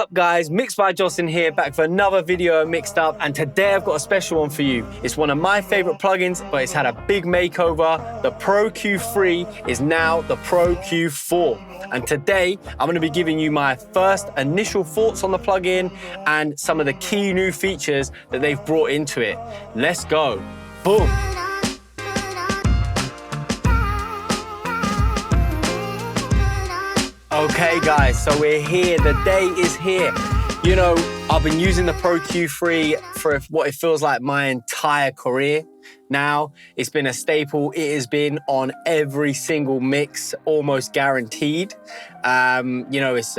up guys, Mixed by Jocelyn here, back for another video of Mixed Up, and today I've got a special one for you. It's one of my favorite plugins, but it's had a big makeover. The Pro.Q 3 is now the Pro.Q 4. And today I'm going to be giving you my first initial thoughts on the plugin and some of the key new features that they've brought into it. Let's go. Boom. Okay guys, so we're here, the day is here. You know, I've been using the Pro.Q 3 for what it feels like my entire career now. It's been a staple. It has been on every single mix, almost guaranteed. You know, it's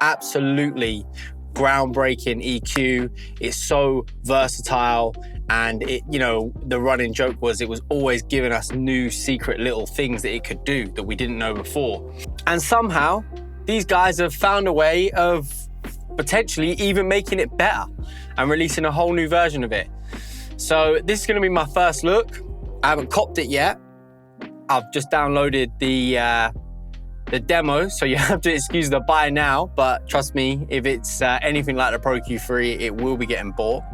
absolutely groundbreaking EQ. It's so versatile, and it, you know, the running joke was it was always giving us new secret little things that it could do that we didn't know before. And somehow these guys have found a way of potentially even making it better and releasing a whole new version of it. So this is going to be my first look. I haven't copped it yet. I've just downloaded the demo, so you have to excuse the buy now, but trust me, if it's anything like the Pro.Q 3, it will be getting bought.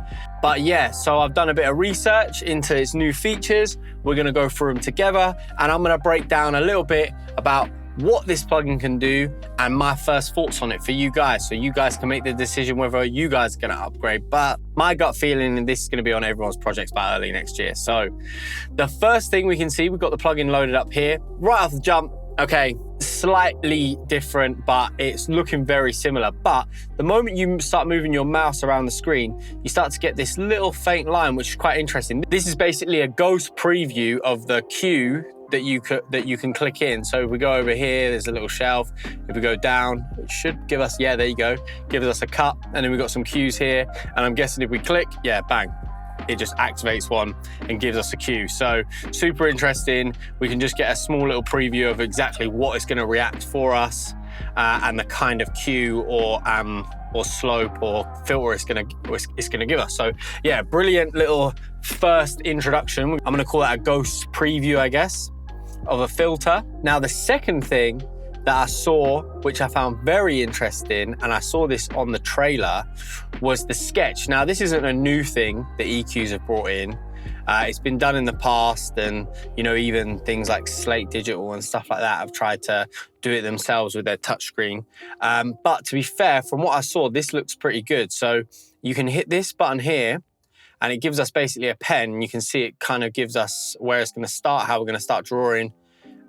But yeah, so I've done a bit of research into its new features. We're gonna go through them together, and I'm gonna break down a little bit about what this plugin can do and my first thoughts on it for you guys, so you guys can make the decision whether you guys are gonna upgrade. But my gut feeling, and this is gonna be on everyone's projects by early next year. So the first thing we can see, we've got the plugin loaded up here. Right off the jump, okay, slightly different, but it's looking very similar. But the moment you start moving your mouse around the screen, you start to get this little faint line, which is quite interesting. This is basically a ghost preview of the Q that you can click in. So if we go over here, there's a little shelf. If we go down, it should give us, yeah, there you go, gives us a cut. And then we've got some Qs here. And I'm guessing if we click, yeah, bang, it just activates one and gives us a cue. So super interesting. We can just get a small little preview of exactly what it's going to react for us and the kind of cue or slope or filter it's going to give us. So yeah, brilliant little first introduction. I'm going to call that a ghost preview, I guess, of a filter. Now the second thing that I saw, which I found very interesting, and I saw this on the trailer, was the sketch. Now, this isn't a new thing that EQs have brought in. It's been done in the past, and you know, even things like Slate Digital and stuff like that have tried to do it themselves with their touchscreen. But to be fair, from what I saw, this looks pretty good. So you can hit this button here, and it gives us basically a pen. You can see it kind of gives us where it's going to start, how we're going to start drawing,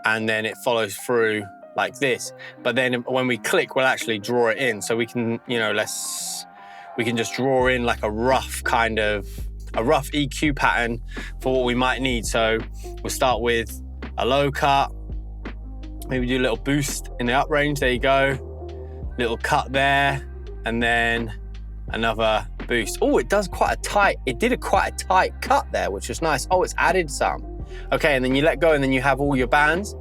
and then it follows through like this. But then when we click, we'll actually draw it in. So we can, you know, we can just draw in like a rough EQ pattern for what we might need. So we'll start with a low cut, maybe do a little boost in the up range. There you go. Little cut there, and then another boost. Oh, it did quite a tight cut there, which was nice. Oh, it's added some. Okay, and then you let go, and then you have all your bands,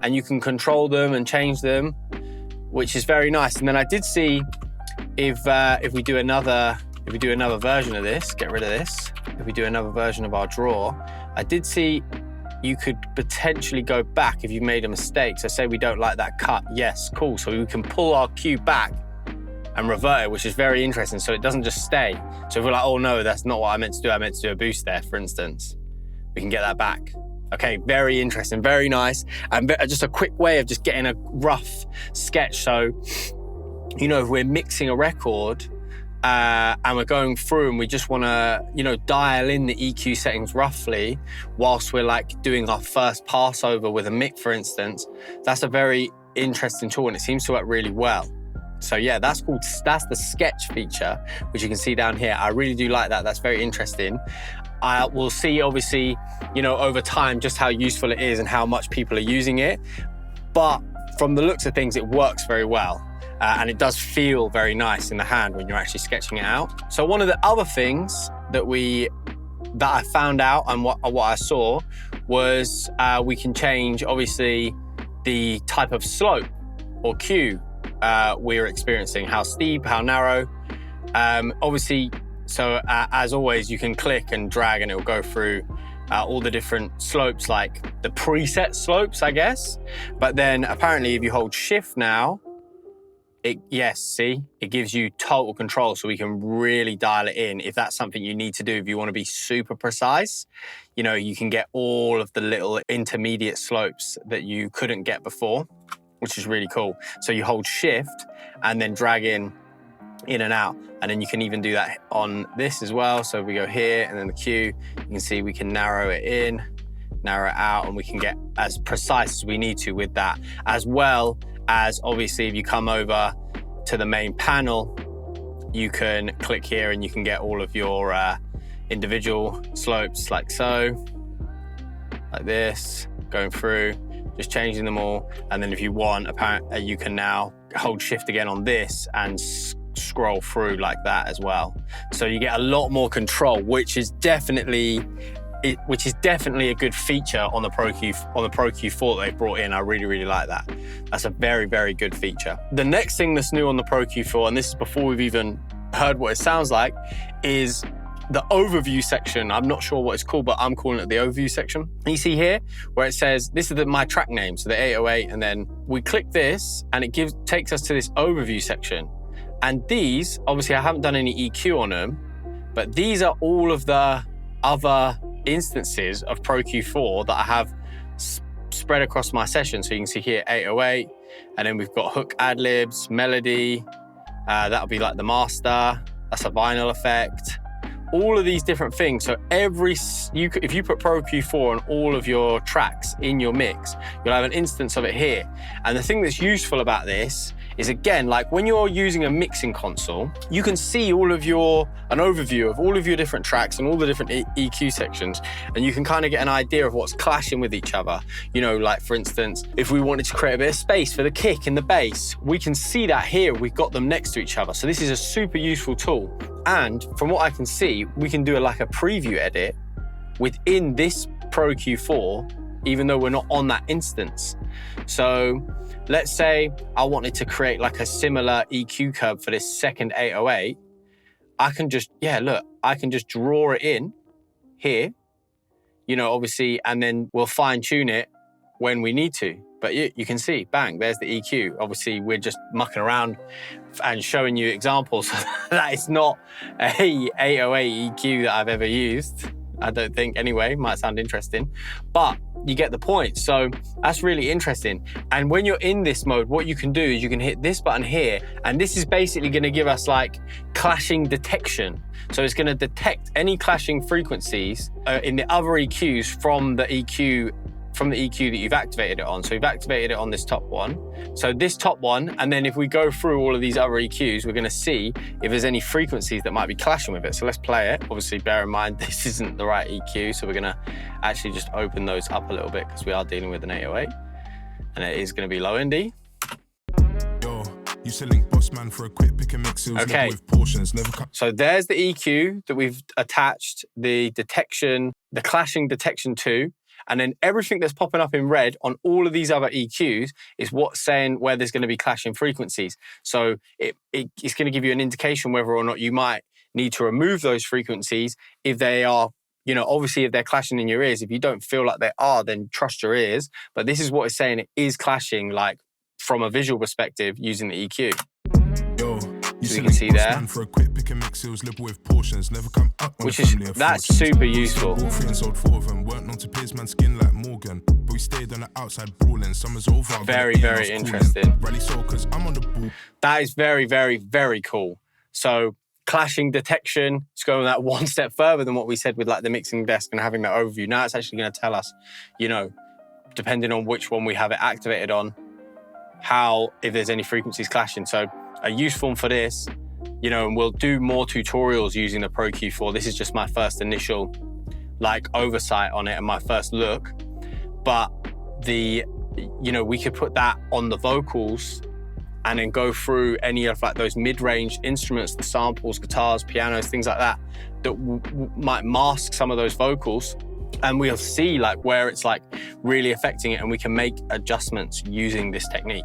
and you can control them and change them, which is very nice. And then I did see if we do another version of this, get rid of this. If we do another version of our draw, I did see you could potentially go back if you made a mistake. So say we don't like that cut, yes, cool. So we can pull our cue back and revert it, which is very interesting. So it doesn't just stay. So if we're like, oh no, that's not what I meant to do. I meant to do a boost there, for instance. We can get that back. Okay, very interesting, very nice. And just a quick way of just getting a rough sketch. So, you know, if we're mixing a record and we're going through and we just wanna, you know, dial in the EQ settings roughly whilst we're like doing our first pass over with a mix, for instance, that's a very interesting tool, and it seems to work really well. So yeah, that's the sketch feature, which you can see down here. I really do like that. That's very interesting. We'll see, obviously, you know, over time, just how useful it is and how much people are using it. But from the looks of things, it works very well. And it does feel very nice in the hand when you're actually sketching it out. So one of the other things that I found out and what I saw was we can change, obviously, the type of slope or cue we're experiencing, how steep, how narrow. Obviously, so as always, you can click and drag and it will go through all the different slopes, like the preset slopes, I guess. But then apparently if you hold shift now, Yes, see, it gives you total control, so we can really dial it in. If that's something you need to do, if you want to be super precise, you know, you can get all of the little intermediate slopes that you couldn't get before, which is really cool. So you hold shift and then drag in and out. And then you can even do that on this as well. So we go here and then the Q, you can see we can narrow it in, narrow it out, and we can get as precise as we need to with that. As well as obviously if you come over to the main panel, you can click here and you can get all of your individual slopes like so, like this, going through, just changing them all. And then if you want, apparently you can now hold shift again on this and scroll through like that as well. So you get a lot more control, which is definitely a good feature on the Pro.Q4 that they brought in. I really, really like that. That's a very, very good feature. The next thing that's new on the Pro.Q4, and this is before we've even heard what it sounds like, is the overview section. I'm not sure what it's called, but I'm calling it the overview section. And you see here where it says, this is my track name, so the 808, and then we click this and it takes us to this overview section. And these, obviously I haven't done any EQ on them, but these are all of the other instances of Pro.Q4 that I have spread across my session. So you can see here 808, and then we've got hook ad-libs, melody, that'll be like the master, that's a vinyl effect, all of these different things. So if you put Pro.Q4 on all of your tracks in your mix, you'll have an instance of it here. And the thing that's useful about this is, again, like when you're using a mixing console, you can see an overview of all of your different tracks and all the different EQ sections, and you can kind of get an idea of what's clashing with each other. You know, like for instance, if we wanted to create a bit of space for the kick and the bass, we can see that here, we've got them next to each other. So this is a super useful tool. And from what I can see, we can do like a preview edit within this Pro.Q4, even though we're not on that instance. So let's say I wanted to create like a similar EQ curve for this second 808. I can just, I can just draw it in here, you know, obviously, and then we'll fine tune it when we need to. But you can see, bang, there's the EQ. Obviously, we're just mucking around and showing you examples. That is not a 808 EQ that I've ever used. I don't think, anyway, might sound interesting, but you get the point. So that's really interesting. And when you're in this mode, what you can do is you can hit this button here, and this is basically gonna give us like clashing detection. So it's gonna detect any clashing frequencies in the other EQs from the EQ that you've activated it on. So we've activated it on this top one. So this top one, and then if we go through all of these other EQs, we're gonna see if there's any frequencies that might be clashing with it. So let's play it. Obviously, bear in mind, this isn't the right EQ. So we're gonna actually just open those up a little bit because we are dealing with an 808, and it is gonna be low endy. You selling boss man for a quick pick and mix. Okay. With portions, never come. So there's the EQ that we've attached the detection, the clashing detection to. And then everything that's popping up in red on all of these other EQs is what's saying where there's going to be clashing frequencies. So it's going to give you an indication whether or not you might need to remove those frequencies if they are, you know, obviously if they're clashing in your ears. If you don't feel like they are, then trust your ears. But this is what it's saying, it is clashing, like from a visual perspective using the EQ. So you can see there, for a quick pick and mix, with portions, never come up which is, that's super useful. Very, very interesting. That is very, very, very cool. So clashing detection, it's going that one step further than what we said with like the mixing desk and having that overview. Now it's actually going to tell us, you know, depending on which one we have it activated on, if there's any frequencies clashing. So a useful for this, you know, and we'll do more tutorials using the Pro.Q4. This is just my first initial like oversight on it and my first look. But you know, we could put that on the vocals and then go through any of like those mid-range instruments, the samples, guitars, pianos, things like that, that might mask some of those vocals. And we'll see like where it's like really affecting it, and we can make adjustments using this technique.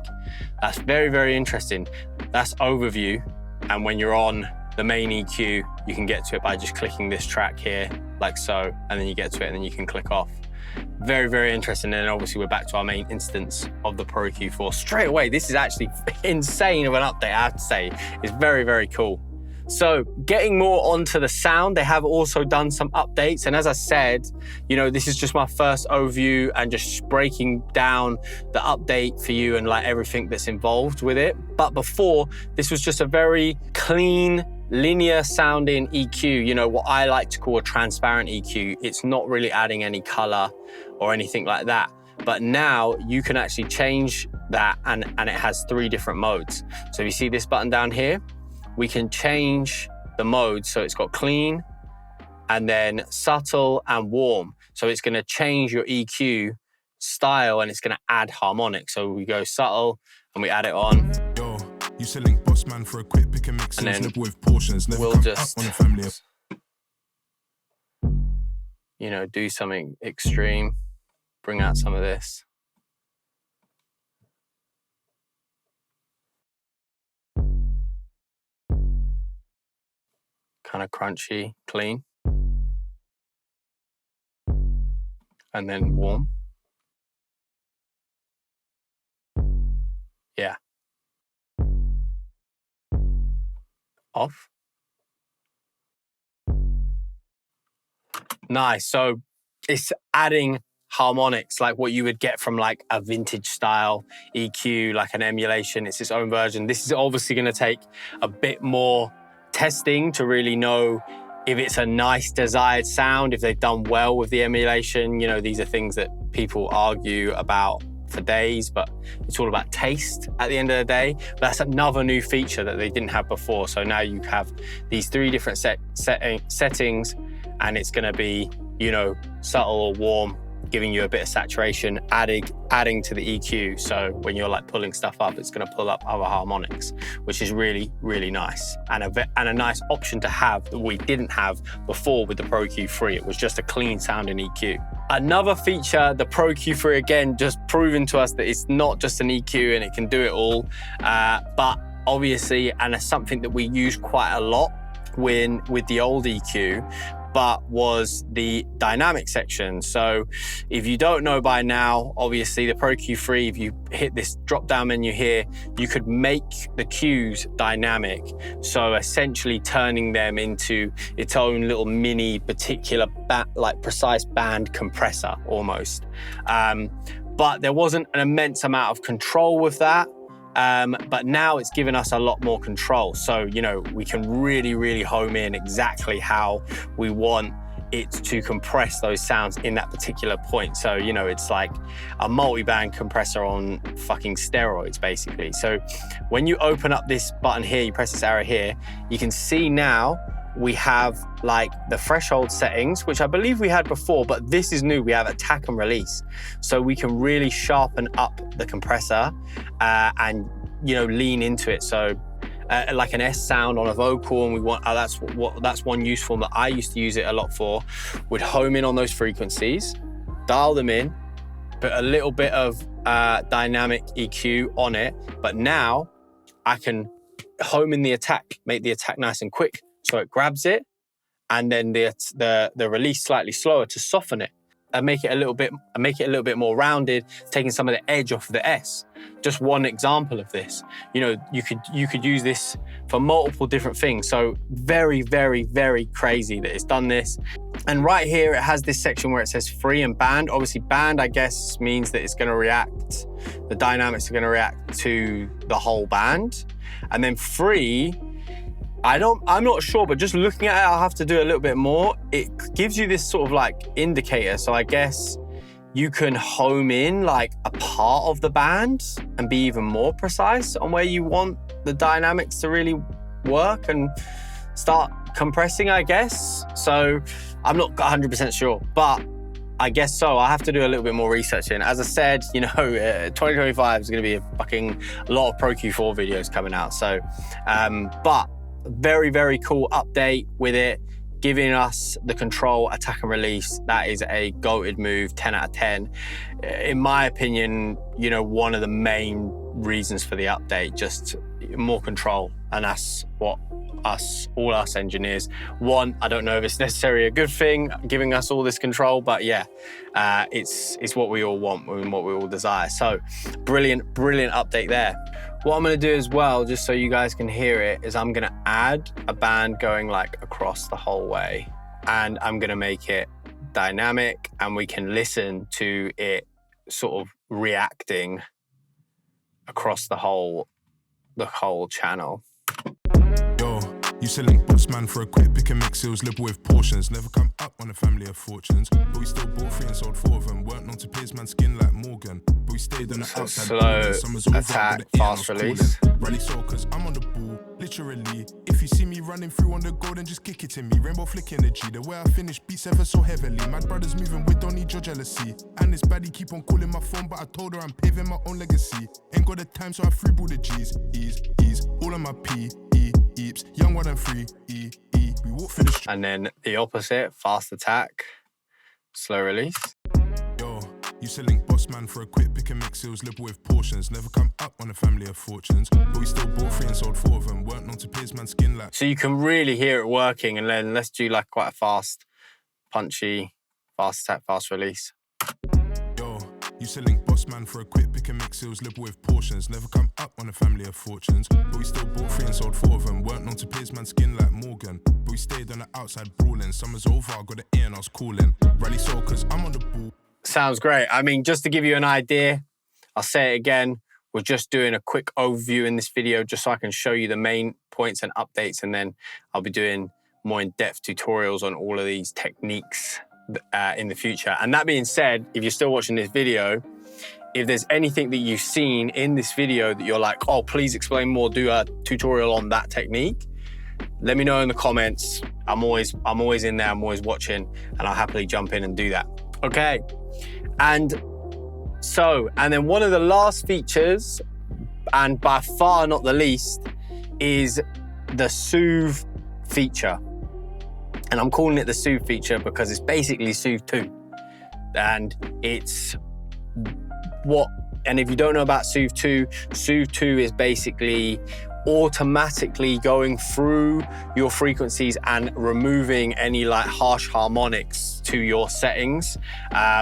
That's very, very interesting. That's overview. And when you're on the main EQ, you can get to it by just clicking this track here, like so, and then you get to it and then you can click off. Very, very interesting. And obviously we're back to our main instance of the Pro.Q 4 straight away. This is actually insane of an update, I have to say. It's very, very cool. So getting more onto the sound, they have also done some updates. And as I said, you know, this is just my first overview and just breaking down the update for you and like everything that's involved with it. But before, this was just a very clean, linear sounding EQ, you know, what I like to call a transparent EQ. It's not really adding any color or anything like that. But now you can actually change that and it has 3 different modes. So if you see this button down here, we can change the mode. So it's got clean and then subtle and warm. So it's gonna change your EQ style and it's gonna add harmonics. So we go subtle and we add it on. Yo, you selling boss man for a quick pick and mix, and then with portions, never we'll come just, up on a family. You know, do something extreme, bring out some of this. Kind of crunchy, clean. And then warm. Yeah. Off. Nice. So it's adding harmonics like what you would get from like a vintage style EQ, like an emulation. It's its own version. This is obviously going to take a bit more testing to really know if it's a nice desired sound, if they've done well with the emulation. You know, these are things that people argue about for days, but it's all about taste at the end of the day. But that's another new feature that they didn't have before. So now you have these 3 different settings and it's gonna be, you know, subtle or warm, giving you a bit of saturation, adding to the EQ. So when you're like pulling stuff up, it's gonna pull up other harmonics, which is really, really nice. And a nice option to have that we didn't have before with the Pro.Q 3. It was just a clean sounding EQ. Another feature, the Pro.Q 3, again, just proving to us that it's not just an EQ and it can do it all, but obviously, and it's something that we use quite a lot with the old EQ, but was the dynamic section. So if you don't know by now, obviously the Pro.Q 3, if you hit this drop down menu here, you could make the cues dynamic. So essentially turning them into its own little mini particular like precise band compressor almost. But there wasn't an immense amount of control with that. But now it's given us a lot more control. So, you know, we can really, really home in exactly how we want it to compress those sounds in that particular point. So, you know, it's like a multi-band compressor on fucking steroids, basically. So when you open up this button here, you press this arrow here, you can see now we have like the threshold settings, which I believe we had before, but this is new. We have attack and release. So we can really sharpen up the compressor and, you know, lean into it. So like an S sound on a vocal, and we want, that's one useful that I used to use it a lot for, would home in on those frequencies, dial them in, put a little bit of dynamic EQ on it. But now I can home in the attack, make the attack nice and quick. So it grabs it, and then the release slightly slower to soften it and make it a little bit more rounded, taking some of the edge off the S. Just one example of this. You know, you could use this for multiple different things. So very, very, very crazy that it's done this. And right here, it has this section where it says free and band. Obviously, band, I guess, means that it's going to react. The dynamics are going to react to the whole band, and then free. I'm not sure, but just looking at it, I'll have to do a little bit more. It gives you this sort of like indicator. So I guess you can home in like a part of the band and be even more precise on where you want the dynamics to really work and start compressing, I guess. So I'm not 100% sure, but I guess so. I have to do a little bit more research in. As I said, you know, 2025 is going to be a lot of Pro.Q 4 videos coming out. So, but very, very cool update with it, giving us the control, attack and release. That is a goated move, 10 out of 10. In my opinion, you know, one of the main reasons for the update, just more control. And that's what all us engineers want. I don't know if it's necessarily a good thing, giving us all this control, but yeah, it's what we all want and what we all desire. So brilliant update there. What I'm gonna do as well, just so you guys can hear it, is I'm gonna add a band going like across the whole way, and I'm gonna make it dynamic, and we can listen to it sort of reacting across the whole channel. Yo, you selling boss man for a quick pick and mix, sales liberal with portions. Never come up on a family of fortunes, but we still bought 3 and sold 4 of them. Weren't known to pierce man's skin like Morgan, but we stayed on the outside. Slow attack, fast release. Rally so cause I'm on the ball, literally. If you see me running through on the goal, then just kick it to me. Rainbow flick energy, the way I finish beats ever so heavily. Mad brothers moving with don't need your jealousy. And this baddie keep on calling my phone, but I told her I'm paving my own legacy. Ain't got the time, so I freeball the G's. Ease, all of my Eeps, young one and free, we walk through the street. And then the opposite, fast attack, slow release. Yo, you selling boss man for a quick pick and mix, sales liberal with portions. Never come up on a family of fortunes, but we still bought 3 and sold 4 of them. Weren't known to pierce man's skin like. So you can really hear it working, and then let's do like quite a fast, punchy, fast attack, fast release. Yo, you selling boss man for a quick pick and mix, sales liberal with portions. Never come up on a family of fortunes, but we still bought 3 and sold 4 of them. Weren't known to pierce man's skin like Morgan, but we stayed on the outside brawling. Summer's over, I got the ear and I was cooling. Rally so cause I'm on the ball. Sounds great. I mean, just to give you an idea, I'll say it again, we're just doing a quick overview in this video just so I can show you the main points and updates, and then I'll be doing more in-depth tutorials on all of these techniques in the future. And that being said, if you're still watching this video, if there's anything that you've seen in this video that you're like, oh, please explain more, do a tutorial on that technique, let me know in the comments. I'm always in there, I'm always watching, and I'll happily jump in and do that. Okay. And then one of the last features, and by far not the least, is the Soothe feature. And I'm calling it the Soothe feature because it's basically Soothe 2. And it's and if you don't know about Soothe 2 is basically automatically going through your frequencies and removing any like harsh harmonics to your settings,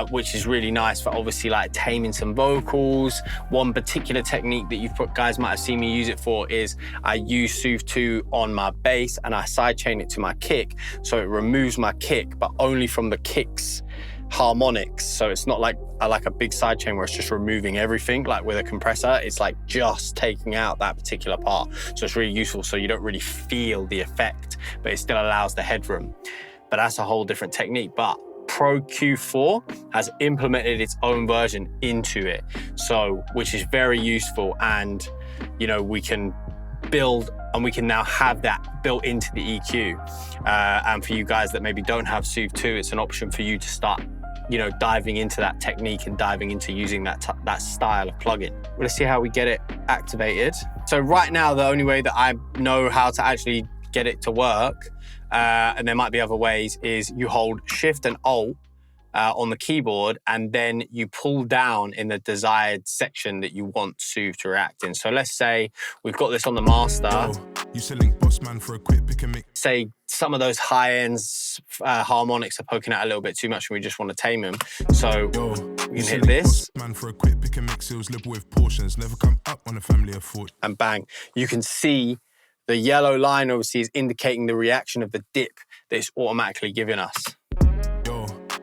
which is really nice for obviously like taming some vocals. One particular technique that guys might have seen me use it for is I use Soothe 2 on my bass and I sidechain it to my kick, so it removes my kick, but only from the kick's harmonics. So it's not like a big sidechain where it's just removing everything like with a compressor. It's like just taking out that particular part. So it's really useful, so you don't really feel the effect, but it still allows the headroom. But that's a whole different technique. But Pro.Q 4 has implemented its own version into it, so which is very useful. And you know, we can build and we can now have that built into the EQ. And for you guys that maybe don't have Soothe 2, it's an option for you to start, you know, diving into that technique and diving into using that style of plugin. Let's see how we get it activated. So right now, the only way that I know how to actually get it to work, and there might be other ways, is you hold Shift and Alt on the keyboard, and then you pull down in the desired section that you want Soothe to react in. So let's say we've got this on the master. You selling boss man for a quick pick and mix. Say some of those high ends harmonics are poking out a little bit too much and we just want to tame them. So we can hit this. Man for a quick pick and mix, sales liberal with portions. Never come up on a family of fortunes. And bang, you can see the yellow line obviously is indicating the reaction of the dip that it's automatically giving us.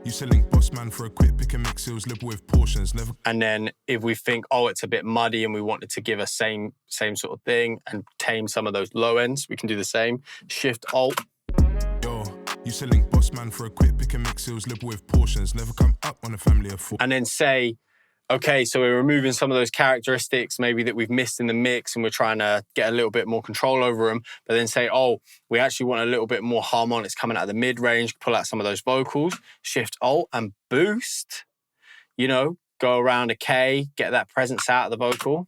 You selling boss man for a quick pick and mix, sales liberal with portions. Never. And then if we think, oh, it's a bit muddy and we want it to give us same sort of thing and tame some of those low ends, we can do the same. Shift Alt. You selling boss man for a quick pick and mix, sales liberal with portions. Never come up on a family of 4. And then say, okay, so we're removing some of those characteristics maybe that we've missed in the mix and we're trying to get a little bit more control over them, but then say, oh, we actually want a little bit more harmonics coming out of the mid-range, pull out some of those vocals, Shift Alt and boost, you know, go around a K, get that presence out of the vocal.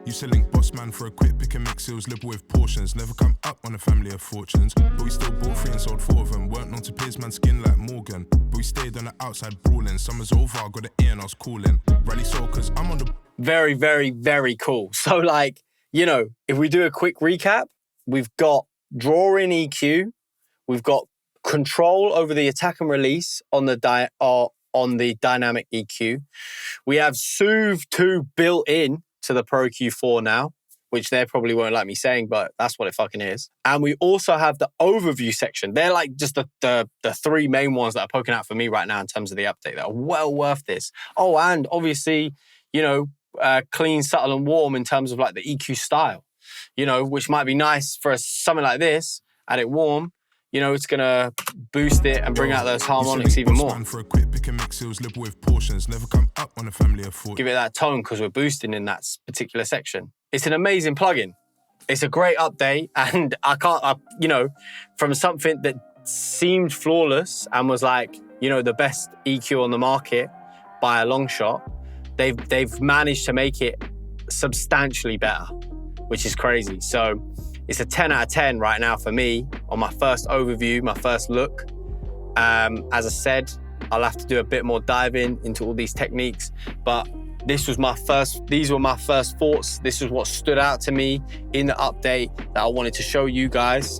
You selling boss man for a quick pick and mix, sales liberal with portions. Never come up on a family of fortunes, but we still bought 3 and sold 4 of them. Weren't known to pierce man's skin like Morgan, but we stayed on the outside brawling. Summer's over, I got the ear and I was cooling. Rally so cause I'm on the... Very, very, very cool. So like, you know, if we do a quick recap, we've got draw in EQ, we've got control over the attack and release on the dynamic EQ. We have Soothe 2 built in to the Pro Q4 now, which they probably won't like me saying, but that's what it fucking is. And we also have the overview section. They're like just the three main ones that are poking out for me right now in terms of the update that are well worth this. Oh, and obviously, you know, clean, subtle, and warm in terms of like the EQ style, you know, which might be nice for something like this. Add it warm, you know, it's gonna boost it and bring out those harmonics even more. For a quick pick and mix, sales liberal with portions, never come up on a family of four. Give it that tone because we're boosting in that particular section. It's an amazing plugin. It's a great update, and you know, from something that seemed flawless and was like, you know, the best EQ on the market by a long shot, they've managed to make it substantially better, which is crazy. So it's a 10 out of 10 right now for me on my first overview, my first look. As I said, I'll have to do a bit more diving into all these techniques, but these were my first thoughts. This is what stood out to me in the update that I wanted to show you guys.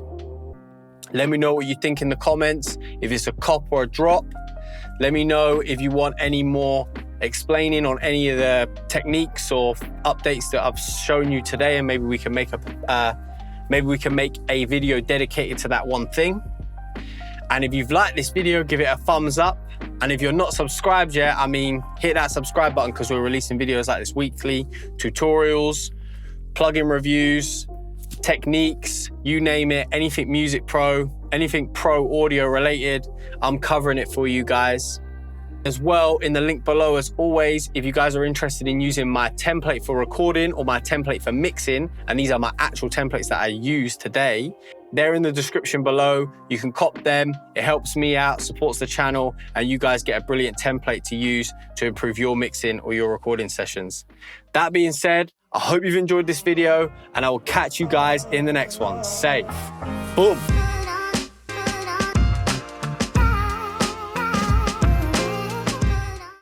Let me know what you think in the comments. If it's a cop or a drop, let me know if you want any more explaining on any of the techniques or updates that I've shown you today, and maybe we can make a video dedicated to that one thing. And if you've liked this video, give it a thumbs up. And if you're not subscribed yet, I mean, hit that subscribe button because we're releasing videos like this weekly, tutorials, plugin reviews, techniques, you name it, anything Music Pro, anything Pro audio related, I'm covering it for you guys. As well, in the link below, as always, if you guys are interested in using my template for recording or my template for mixing, and these are my actual templates that I use today, they're in the description below. You can cop them. It helps me out, supports the channel, and you guys get a brilliant template to use to improve your mixing or your recording sessions. That being said, I hope you've enjoyed this video, and I will catch you guys in the next one. Safe. Boom.